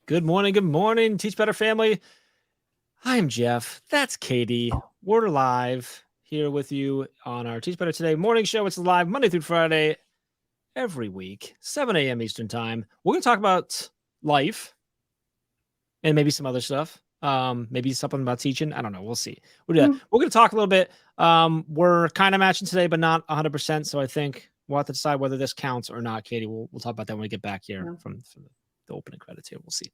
Good morning, Teach Better family. I'm Jeff. That's Katie. We're live here with you on our Teach Better Today morning show. It's live Monday through Friday every week, 7 a.m. Eastern time. We're going to talk about life and maybe some other stuff. Maybe something about teaching. I don't know. We'll see. We're going to talk a little bit. We're kind of matching today, but not 100%. So I think we'll have to decide whether this counts or not, Katie. We'll talk about that when we get back here from the opening credits here. We'll see.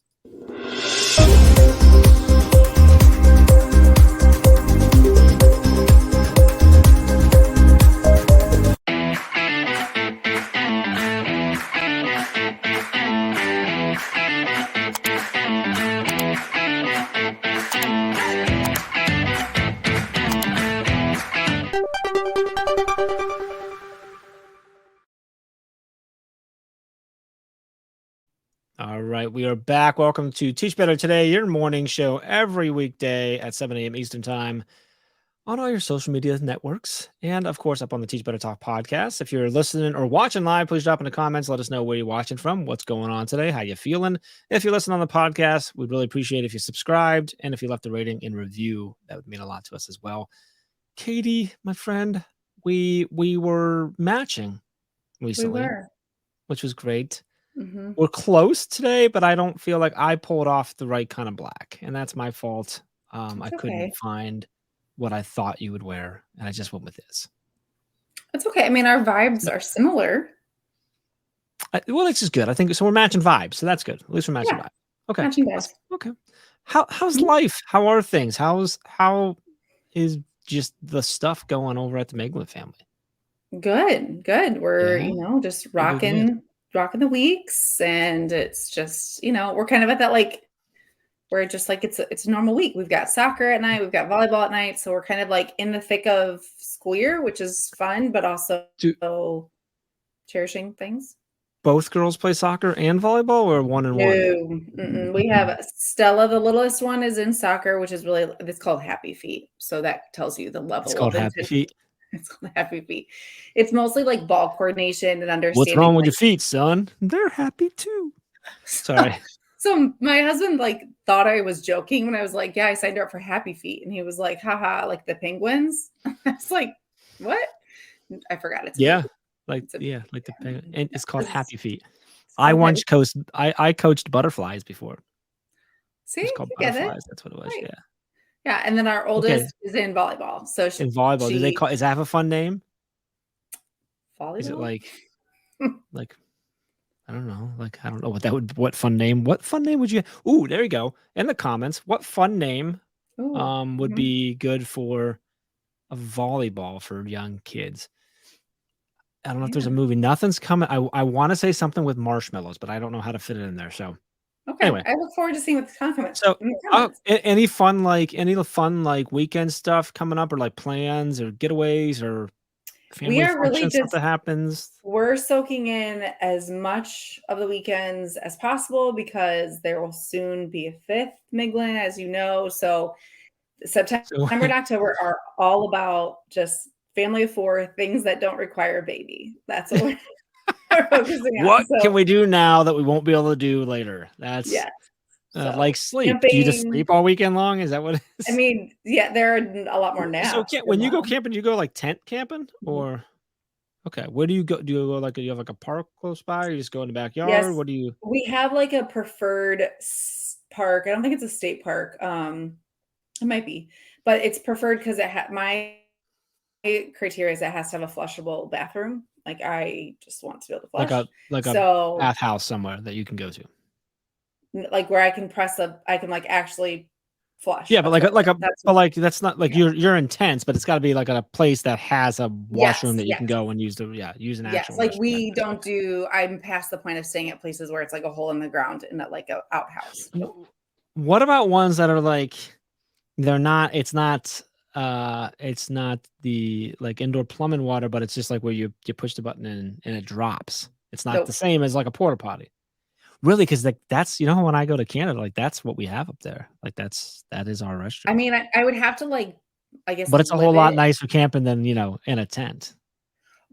All right, we are back. Welcome to Teach Better Today, your morning show every weekday at 7 a.m. Eastern time on all your social media networks and, of course, up on the Teach Better Talk podcast. If you're listening or watching live, please drop in the comments. Let us know where you're watching from, what's going on today, how you feeling. If you're listening on the podcast, we'd really appreciate it if you subscribed and if you left a rating and review. That would mean a lot to us as well. Katie, my friend, we were matching recently, which was great. Mm-hmm. We're close today, but I don't feel like I pulled off the right kind of black, and that's my fault. I couldn't find what I thought you would wear, and I just went with this. That's okay. I mean, our vibes are similar. Well, this is good. I think so. We're matching vibes, so that's good. At least we're matching vibes. Okay. Matching vibes. Okay. How's life? How are things? How is just the stuff going over at the Meglin family? Good. We're just rocking the weeks, and it's just we're kind of at that we're just like it's a normal week. We've got soccer at night, we've got volleyball at night, so we're kind of like in the thick of school year, which is fun, but also cherishing things. Both girls play soccer and volleyball, or one and one? We have Stella, the littlest one, is in soccer, which is it's called Happy Feet, so that tells you the level. It's called Happy Feet. It's called Happy Feet. It's mostly like ball coordination and understanding. What's wrong with your feet, son? They're happy too. Sorry. So my husband thought I was joking when I was like, yeah, I signed her up for Happy Feet. And he was like, haha, like the penguins. I was like, what? I forgot it. Like the penguin. And it's called Happy Feet. I once coached butterflies before. See, it's called butterflies. That's what it was. Right. Yeah, and then our oldest is in volleyball. So in volleyball, do they call? Is that have a fun name? Volleyball. Is it like I don't know. I don't know what fun name. What fun name would you? Ooh, there you go. In the comments, what fun name would be good for a volleyball for young kids? I don't know if there's a movie. Nothing's coming. I want to say something with marshmallows, but I don't know how to fit it in there. So. Okay. Anyway, I look forward to seeing what the comments. So, any fun weekend stuff coming up, or plans or getaways or family functions, stuff that happens? We're soaking in as much of the weekends as possible because there will soon be a fifth Meglin, as you know. So September and October are all about just family of four, things that don't require a baby. That's what we're focusing on. What can we do now that we won't be able to do later? That's like sleep. Camping. Do you just sleep all weekend long? Is that what it is? I mean, yeah, there are a lot more now. So when you go camping, you go tent camping or where do you go? Do you go do you have a park close by, or you just go in the backyard? Yes, what do you? We have a preferred park. I don't think it's a state park. It might be, but it's preferred because my criteria is it has to have a flushable bathroom. I just want to be able to flush. A bathhouse somewhere that you can go to. Where I can actually flush. Yeah, but that's not you're intense, but it's got to be at a place that has a washroom that you can go and use an actual. Yes, we don't do. I'm past the point of staying at places where it's a hole in the ground and not a outhouse. What about ones that are they're not? It's not the indoor plumbing water, but it's just where you push the button and it drops. It's not the same as a porta potty. Really, because that's when I go to Canada, that's what we have up there. That is our restroom. I mean, I would have to I guess, but it's a whole lot nicer camping than in a tent.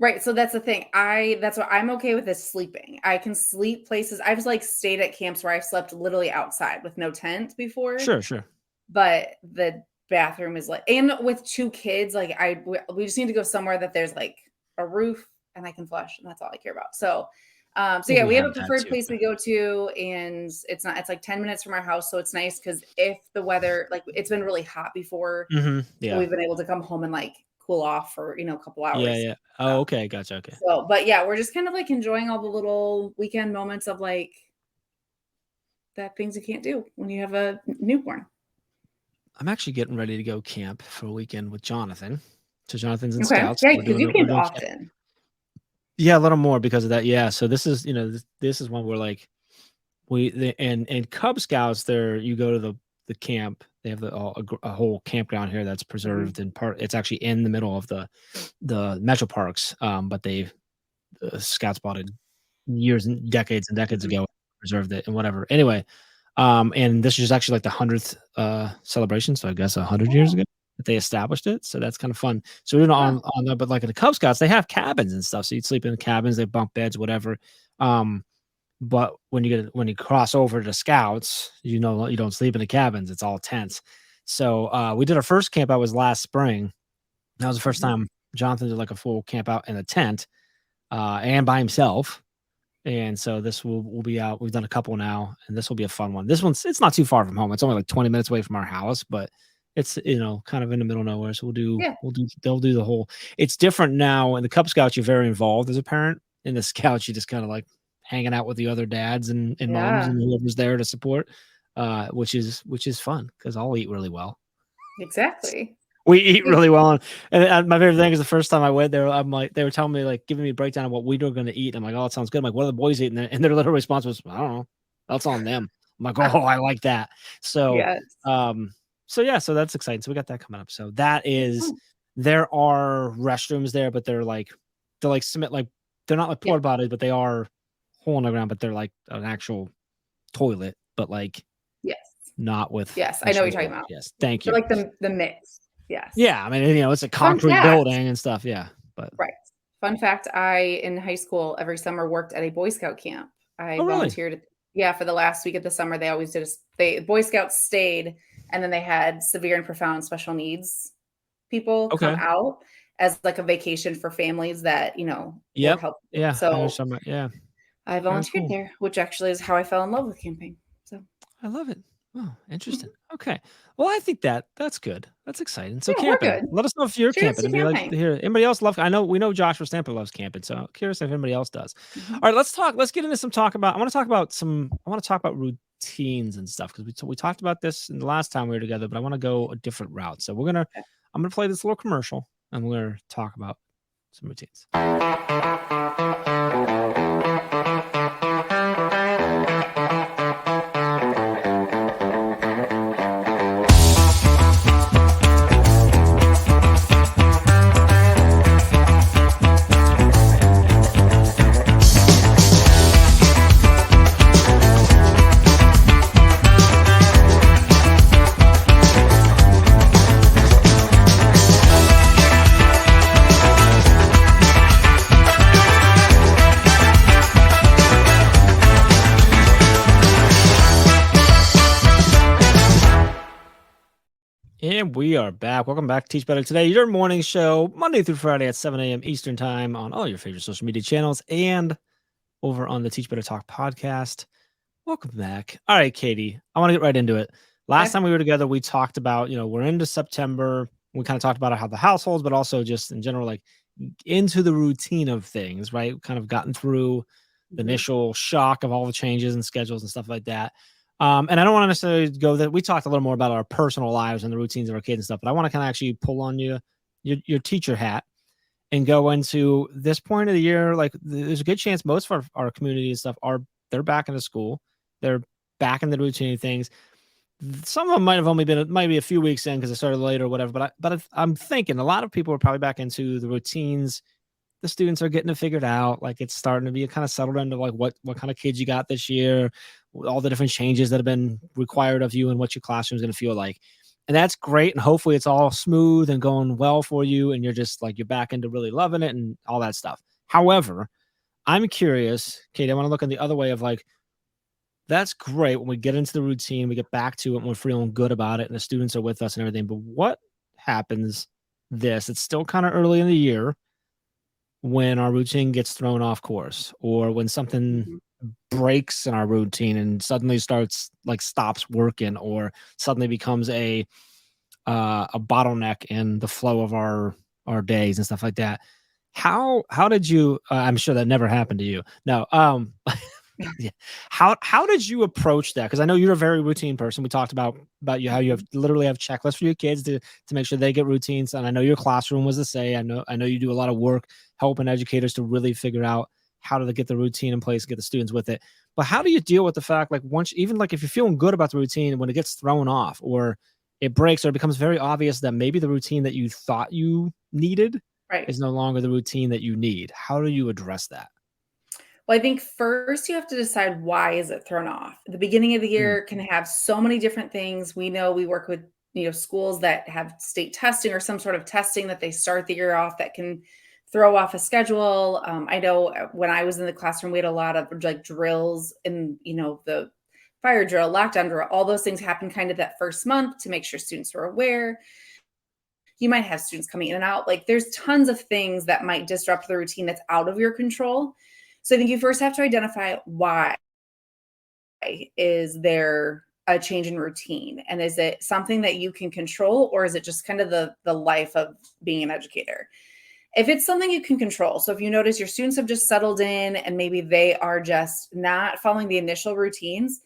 Right, so that's the thing. That's what I'm okay with is sleeping. I can sleep places. I've like stayed at camps where I've slept literally outside with no tent before, Sure, sure. but the bathroom is like, and with 2 kids, like we just need to go somewhere that there's like a roof and I can flush, and that's all I care about. So Well, yeah, we we have have a that preferred too. place we go to, and it's like 10 minutes from our house, so it's nice because if the weather, like it's been really hot before, so Yeah. we've been able to come home and like cool off for, a couple Yeah, hours. yeah. Oh, okay, gotcha, okay. So, but yeah, we're just kind of like enjoying all the little weekend moments of like that things you can't do when you have a newborn. I'm actually getting ready to go camp for a weekend with Jonathan. So Jonathan's in Okay. scouts. Yeah, We're because doing you a we're camp doing camp. often. Yeah, a little more because of that. Yeah. So this is, this is one where like and Cub Scouts there, you go to the camp. They have a whole campground here that's Mhm. preserved in part. It's actually in the middle of the metro parks. But the scouts bought it years and decades Mhm. ago, preserved it and whatever. Anyway, and this is actually like the 100th celebration, so I guess 100 years Oh, ago that they established it. So that's kind of fun. So we're huh. on that, but like in the Cub Scouts, they have cabins and stuff. So you'd sleep in the cabins, they bunk beds, whatever. Um, but when you cross over to Scouts, you don't sleep in the cabins. It's all tents. So we did our first camp out was last spring. That was the first Mhm. time Jonathan did like a full camp out in a tent and by himself. And so this will be out. We've done a couple now, and this will be a fun one. It's not too far from home. It's only like 20 minutes away from our house, but it's kind of in the middle of nowhere. So Yeah. they'll do the whole. It's different now. In the Cub Scouts, you're very involved as a parent. In the Scouts, you just kind of like hanging out with the other dads and moms Yeah. and whoever's there to support, which is fun because I'll eat really well. Exactly. We eat It really well, and my favorite thing is the first time I went there, I'm like, they were telling me, like, giving me a breakdown of what we were gonna eat. I'm like, "Oh, it sounds good." I'm like, "What are the boys eating?" And their little response was, "I don't know. That's on them." I'm like, "Oh, I like that." So, Yes. um, so yeah, so that's exciting. So we got that coming up. So that That's is fun. there are restrooms there, but they're like cement, like they're not like Yeah. porta potties, but they are hole in the ground, but they're like an actual toilet, but like Yes. not with Yes, I know flushing what the you're talking toilet. about. Yes, thank For you. like the mix. Yes. Yeah, I mean, it's a Fun concrete fact. building and stuff, yeah, but Right. Fun fact, I, in high school, every summer worked at a Boy Scout camp. I oh, really? volunteered, yeah, for the last week of the summer, they always did they Boy Scouts stayed, and then they had severe and profound special needs people come Okay. out as like a vacation for families that, were Yep. helping. Yeah, I know what you're So, talking about, yeah. I Very volunteered cool. there, which actually is how I fell in love with camping. So, I love it. Oh, interesting. mhm. Okay. Well, I think that's good. That's exciting. So Yeah, we're camping, good. let us know if you're Cheers camping to and be like camping. to hear anybody else love we know Joshua Stamper loves camping, so I'm curious if anybody else does. Mhm. All right, let's get into some talk about I wanna talk about routines and stuff because we talked about this in the last time we were together, but I wanna go a different route. So I'm gonna play this little commercial and we're gonna talk about some routines. And we are back. Welcome back to Teach Better Today, your morning show, Monday through Friday at 7 a.m. Eastern Time on all your favorite social media channels and over on the Teach Better Talk podcast. Welcome back. All right, Katie, I want to get right into it. Last Okay. time we were together, we talked about, we're into September. We kind of talked about how the households, but also just in general, like into the routine of things, right? Kind of gotten through the Mhm. initial shock of all the changes and schedules and stuff like that. And I don't want to necessarily go that we talked a little more about our personal lives and the routines of our kids and stuff, but I want to kind of actually pull on your teacher hat and go into this point of the year. Like there's a good chance most of our community and stuff they're back into school. They're back in the routine of things. Some of them might have only been might be a few weeks in because it started late or whatever. I'm thinking a lot of people are probably back into the routines. The students are getting it figured out. Like it's starting to be kind of settled into like what kind of kids you got this year, all the different changes that have been required of you and what your classroom is going to feel like. And that's great, and hopefully it's all smooth and going well for you, and you're just like, you're back into really loving it and all that stuff. However, I'm curious, Kate, I wanna look in the other way of like, that's great when we get into the routine, we get back to it, and we're feeling good about it, and the students are with us and everything, but what happens it's still kinda early in the year when our routine gets thrown off course, or when something Mhm. breaks in our routine and suddenly stops working, or suddenly becomes a bottleneck in the flow of our days and stuff like that. How did you I'm sure that never happened to you. No, yeah. How did you approach that? Because I know you're a very routine person. We talked about you how you have Mhm. literally have checklists for your kids to make sure they get routines. And I know your classroom was the same. I know you do a lot of work helping educators to really figure out how to get the routine in place and get the students with it. But how do you deal with the fact, like, once, even like if you're feeling good about the routine, when it gets thrown off or it breaks, or it becomes very obvious that maybe the routine that you thought you needed Right. is no longer the routine that you need? How do you address that? Well, I think first you have to decide why is it thrown off. The beginning of the Mm, year can have so many different things. We know we work with, schools that have state testing or some sort of testing that they start the year off that can throw off a schedule. I know when I was in the classroom, we had a lot of like drills and, the fire drill, lockdown drill, all those things happen kind of that first month to make sure students are aware. You might have students coming in and out. Like there's tons of things that might disrupt the routine that's out of your control. So I think you first have to identify why is there a change in routine, and is it something that you can control, or is it just kind of the life of being an educator? If it's something you can control, so if you notice your students have just settled in and maybe they are just not following the initial routines,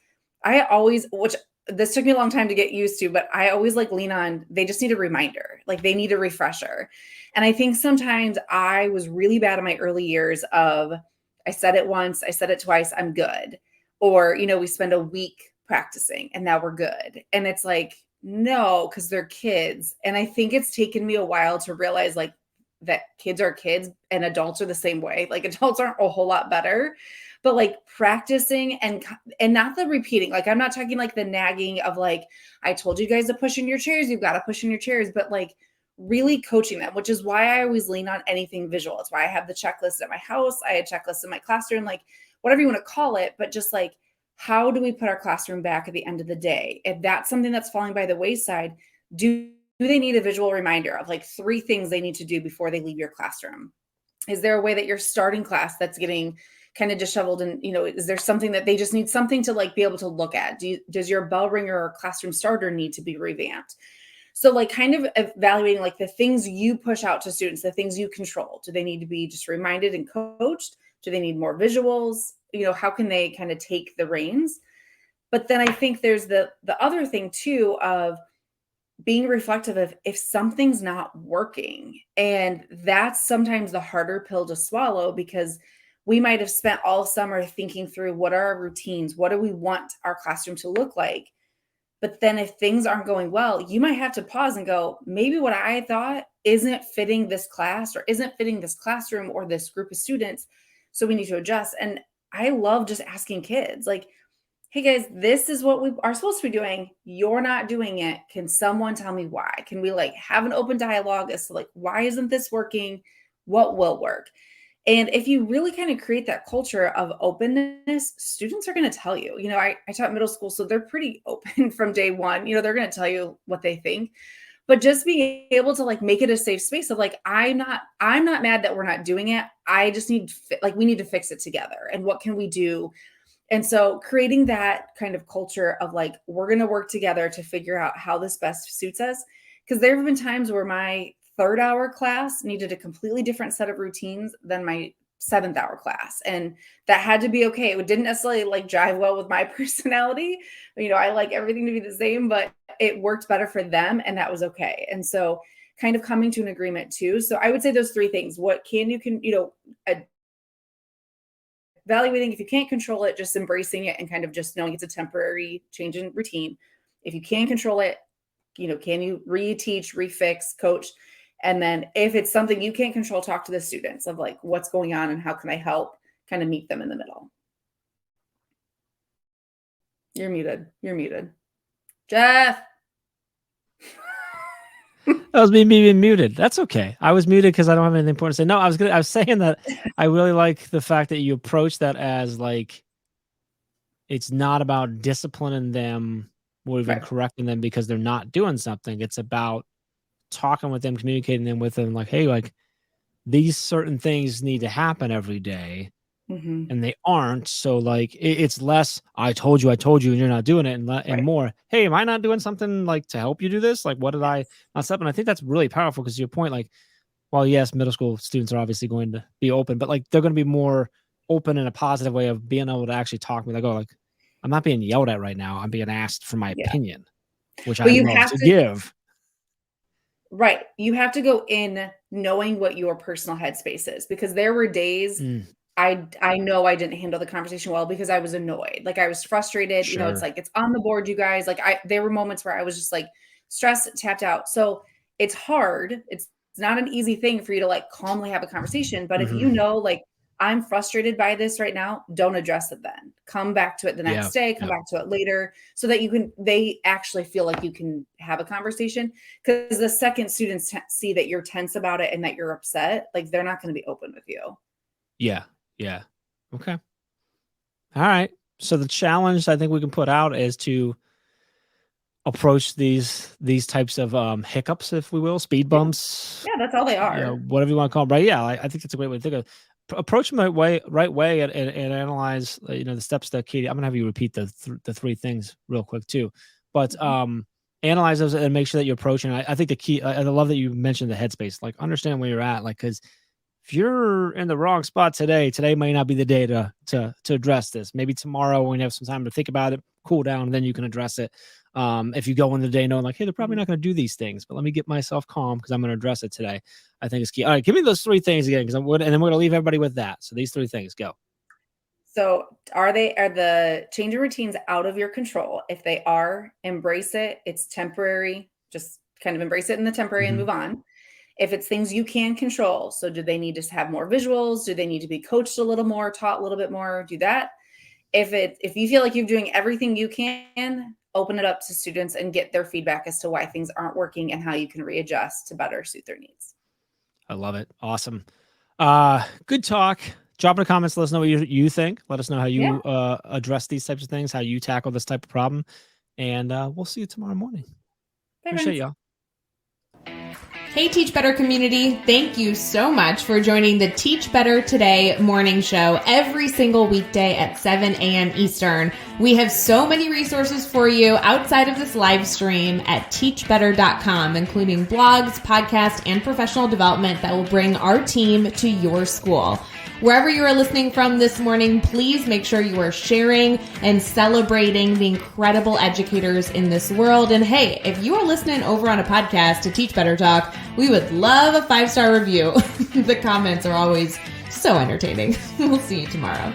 I always, which this took me a long time to get used to, but I always like lean on they just need a reminder, like they need a refresher. And I think sometimes I was really bad in my early years of I said it once, I said it twice, I'm good. Or, we spend a week practicing and now we're good. And it's like, no, because they're kids. And I think it's taken me a while to realize like that kids are kids and adults are the same way. Like adults aren't a whole lot better, but like practicing and not the repeating. Like I'm not talking like the nagging of like I told you guys to push in your chairs, you've got to push in your chairs, but like really coaching them, which is why I always lean on anything visual. It's why I have the checklist at my house, I had checklists in my classroom, like whatever you want to call it, but just like how do we put our classroom back at the end of the day? If that's something that's falling by the wayside, do they need a visual reminder of like 3 things they need to do before they leave your classroom? Is there a way that you're starting class that's getting kind of disheveled, and is there something that they just need something to like be able to look at? Does your bell ringer or classroom starter need to be revamped? So like kind of evaluating like the things you push out to students, the things you control. Do they need to be just reminded and coached? Do they need more visuals? How can they kind of take the reins? But then I think there's the other thing too of being reflective of if something's not working. And that's sometimes the harder pill to swallow because we might have spent all summer thinking through what are our routines? What do we want our classroom to look like? But then if things aren't going well, you might have to pause and go, maybe what I thought isn't fitting this class or isn't fitting this classroom or this group of students. So we need to adjust. And I love just asking kids, like, hey guys, this is what we are supposed to be doing. You're not doing it. Can someone tell me why? Can we like have an open dialogue as to like, why isn't this working? What will work? And if you really kind of create that culture of openness, students are going to tell you. I taught middle school, so they're pretty open from day one. They're going to tell you what they think. But just being able to like make it a safe space of like, I'm not mad that we're not doing it. I just need like we need to fix it together. And what can we do? And so creating that kind of culture of like, we're going to work together to figure out how this best suits us. Because there have been times where my 3rd hour class needed a completely different set of routines than my 7th hour class. And that had to be okay. It didn't necessarily like jive well with my personality. I like everything to be the same, but it worked better for them. And that was okay. And so kind of coming to an agreement too. So I would say those 3 things. What evaluating if you can't control it, just embracing it and kind of just knowing it's a temporary change in routine. If you can control it, can you reteach, refix, coach? And then if it's something you can't control, talk to the students of like what's going on and how can I help kind of meet them in the middle. You're muted. You're muted. Jeff. That was me being muted. That's okay. I was muted because I don't have anything important to say. No, I was saying that I really like the fact that you approach that as like, it's not about disciplining them or even Right. correcting them because they're not doing something. It's about talking with them, communicating them with them, like, hey, like these certain things need to happen every day Mhm. and they aren't. So like it's less, I told you, and you're not doing it, and Right. more, hey, am I not doing something like to help you do this? Like, what did I Yes. not step? And I think that's really powerful because your point, like, well, yes, middle school students are obviously going to be open, but like they're going to be more open in a positive way of being able to actually talk to me, like, oh, like I'm not being yelled at right now. I'm being asked for my Yeah. opinion, which But I you love have to to give. right. You have to go in knowing what your personal headspace is because there were days Mm, I know I didn't handle the conversation well because I was annoyed. Like I was frustrated, it's sure. like it's on the board, you guys. Like there were moments where I was just like stressed, tapped out. So it's hard. It's not an easy thing for you to like calmly have a conversation. But if you Hmm. know like I'm frustrated by this right now, don't address it then. Come back to it the Yeah. next day, come Yeah. back to it later so that they actually feel like you can have a conversation. Because the second students see that you're tense about it and that you're upset, like they're not going to be open with you. Yeah. Yeah. Okay. All right. So the challenge I think we can put out is to approach these types of hiccups, if we will, speed Yeah. bumps, Yeah, that's all they are. whatever you want to call them. Right? Yeah, I think it's a great way to think of it. Approach them right way, and analyze. The steps that Katie. I'm gonna have you repeat the three things real quick too, but Mhm. analyze those and make sure that you're approaching. I think the key. I love that you mentioned the headspace. Like understand where you're at. Like because if you're in the wrong spot today might not be the day to address this. Maybe tomorrow when you have some time to think about it, cool down, and then you can address it. If you go in the day knowing like, hey, they're probably Mhm. not going to do these things, but let me get myself calm because I'm going to address it today. I think it's key. All right, give me those three things again, and then we're going to leave everybody with that. So these three things, go. So, are the change in routines out of your control? If they are, embrace it. It's temporary. Just kind of embrace it in the temporary and Hmm. move on. If it's things you can control, so do they need to have more visuals? Do they need to be coached a little more, taught a little bit more? Do that. If you feel like you're doing everything you can, open it up to students and get their feedback as to why things aren't working and how you can readjust to better suit their needs. I love it. Awesome. Good talk. Drop in the comments. Let us know what you think. Let us know how Yeah. you address these types of things, how you tackle this type of problem, and we'll see you tomorrow morning. Bye, Appreciate friends. y'all. Hey, Teach Better community. Thank you so much for joining the Teach Better Today morning show every single weekday at 7 a.m. Eastern. We have so many resources for you outside of this live stream at teachbetter.com, including blogs, podcasts, and professional development that will bring our team to your school. Wherever you are listening from this morning, please make sure you are sharing and celebrating the incredible educators in this world. And hey, if you are listening over on a podcast to Teach Better Talk, we would love a 5-star review. The comments are always so entertaining. We'll see you tomorrow.